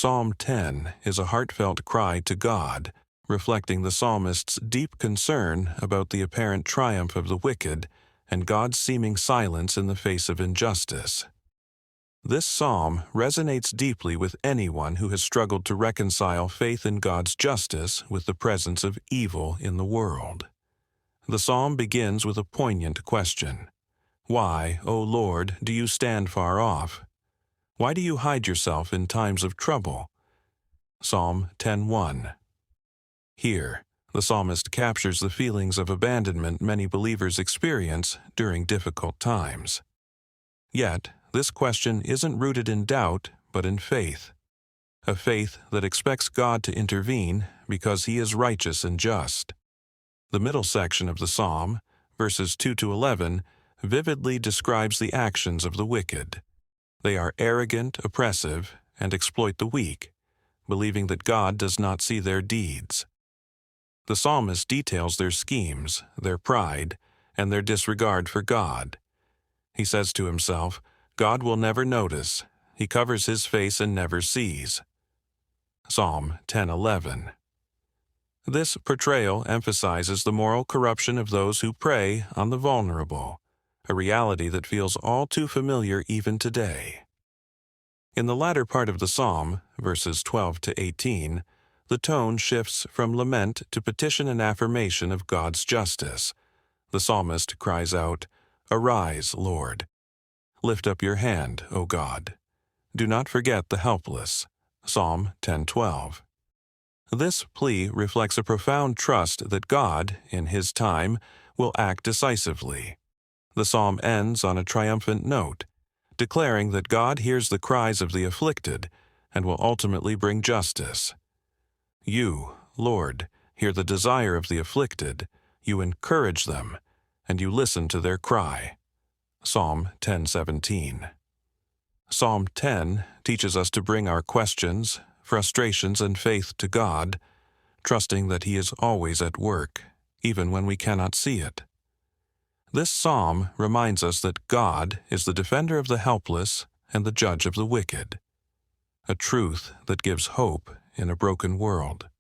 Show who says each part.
Speaker 1: Psalm 10 is a heartfelt cry to God, reflecting the psalmist's deep concern about the apparent triumph of the wicked and God's seeming silence in the face of injustice. This psalm resonates deeply with anyone who has struggled to reconcile faith in God's justice with the presence of evil in the world. The psalm begins with a poignant question. Why, O Lord, do you stand far off? Why do you hide yourself in times of trouble? Psalm 10:1. Here, the psalmist captures the feelings of abandonment many believers experience during difficult times. Yet, this question isn't rooted in doubt, but in faith. A faith that expects God to intervene because He is righteous and just. The middle section of the psalm, verses 2 to 11, vividly describes the actions of the wicked. They are arrogant, oppressive, and exploit the weak, believing that God does not see their deeds. The psalmist details their schemes, their pride, and their disregard for God. He says to himself, God will never notice. He covers His face and never sees. Psalm 10:11. This portrayal emphasizes the moral corruption of those who prey on the vulnerable, a reality that feels all too familiar even today. In the latter part of the psalm, verses 12 to 18, the tone shifts from lament to petition and affirmation of God's justice. The psalmist cries out, "Arise, Lord. Lift up your hand, O God. Do not forget the helpless." Psalm 10:12. This plea reflects a profound trust that God, in His time, will act decisively. The psalm ends on a triumphant note, declaring that God hears the cries of the afflicted and will ultimately bring justice. You, Lord, hear the desire of the afflicted, you encourage them, and you listen to their cry. Psalm 10:17. Psalm 10 teaches us to bring our questions, frustrations, and faith to God, trusting that He is always at work, even when we cannot see it. This psalm reminds us that God is the defender of the helpless and the judge of the wicked, a truth that gives hope in a broken world.